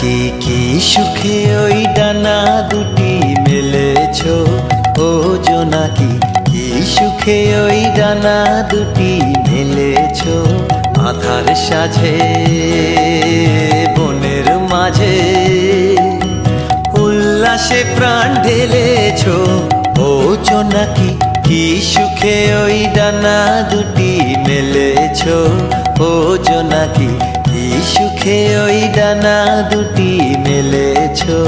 কি কি সুখে ওই ডানা দুটি মেলেছো ও জোনাকি, কি সুখে ওই ডানা দুটি মেলেছো। আধার সাজে বনের মাঝে উল্লাসে প্রাণ ঢেলেছো ও জোনাকি, কি সুখে ওই ডানা দুটি মেলেছো ও জোনাকি, কি সুখে ওই ডানা দুটি মেলেছো।